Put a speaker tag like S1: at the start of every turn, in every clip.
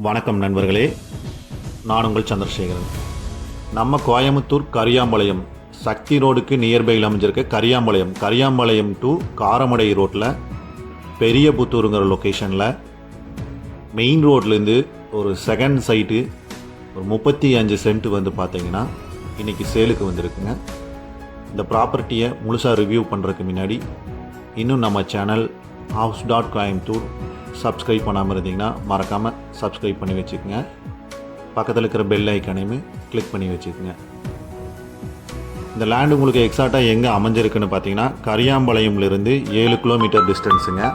S1: வணக்கம் நண்பர்களே, நான் உங்கள் சந்திரசேகரன். நம்ம கோயம்புத்தூர் கரியாம்பாளையம் சக்தி ரோடுக்கு நியர்பையில் அமைஞ்சிருக்க கரியாம்பாளையம் டு காரமடை ரோட்டில் பெரிய புத்தூருங்கிற லொக்கேஷனில் மெயின் ரோட்லேருந்து ஒரு செகண்ட் சைட்டு ஒரு 35 சென்ட் வந்து பார்த்தீங்கன்னா இன்றைக்கி சேலுக்கு வந்திருக்குங்க. இந்த ப்ராப்பர்ட்டியை முழுசாக ரிவ்யூ பண்ணுறதுக்கு முன்னாடி இன்னும் நம்ம சேனல் house.coimbatore சப்ஸ்கிரைப் பண்ணாமல் இருந்தீங்கன்னா மறக்காமல் சப்ஸ்கிரைப் பண்ணி வச்சுக்கோங்க. பக்கத்தில் இருக்கிற பெல் ஐக்கானையுமே கிளிக் பண்ணி வச்சுக்கோங்க. இந்த லேண்டு உங்களுக்கு எக்ஸாக்டாக எங்கே அமைஞ்சிருக்குன்னு பார்த்தீங்கன்னா கரியாம்பாளையம்லேருந்து 7 கிலோமீட்டர் டிஸ்டன்ஸுங்க.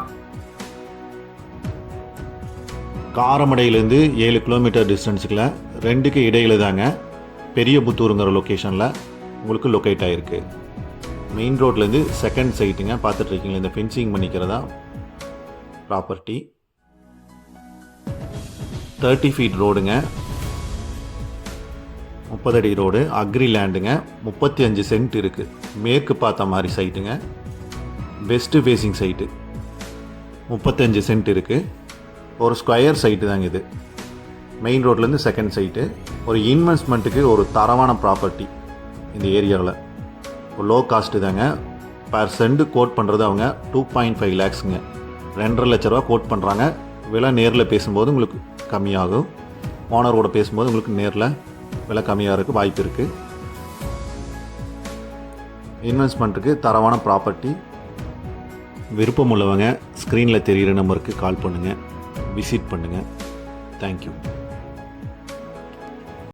S1: காரமடையிலேருந்து 7 கிலோமீட்டர் டிஸ்டன்ஸுக்குள்ள ரெண்டுக்கு இடையில தாங்க பெரிய புத்தூருங்கிற லொக்கேஷனில் உங்களுக்கு லொக்கேட் ஆகிருக்கு. மெயின் ரோட்லேருந்து செகண்ட் சைட்டுங்க. பார்த்துட்ருக்கீங்களா, இந்த ஃபென்சிங் பண்ணிக்கிறதா ப்ராப்பர்ட்டி. 30 ஃபீட் ரோடுங்க, 30 அடி ரோடு, அக்ரி லேண்டுங்க. 35 சென்ட் இருக்குது. மேற்கு பார்த்த மாதிரி சைட்டுங்க, வெஸ்ட்டு ஃபேஸிங் சைட்டு. 35 சென்ட் இருக்குது. ஒரு ஸ்கொயர் சைட்டு தாங்க இது. மெயின் ரோட்லேருந்து செகண்ட் சைட்டு. ஒரு இன்வெஸ்ட்மெண்ட்டுக்கு ஒரு தரமான ப்ராப்பர்ட்டி இந்த ஏரியாவில். ஒரு லோ காஸ்ட்டு தாங்க. பர் சென்ட் கோட் பண்ணுறது அவங்க 2.5 லேக்ஸுங்க. 2.5 லட்ச ரூபா கோட் பண்ணுறாங்க. விலை நேரில் பேசும்போது உங்களுக்கு கம்மியாகும். ஓனரோட பேசும்போது உங்களுக்கு நேரில் விலை கம்மியாக இருக்குது, வாய்ப்பு இருக்குது. இன்வெஸ்ட்மெண்ட்டுக்கு தரமான ப்ராப்பர்ட்டி. விருப்பம் உள்ளவங்க ஸ்க்ரீனில் தெரிகிற நம்பருக்கு கால் பண்ணுங்கள், விசிட் பண்ணுங்கள். தேங்க்யூ.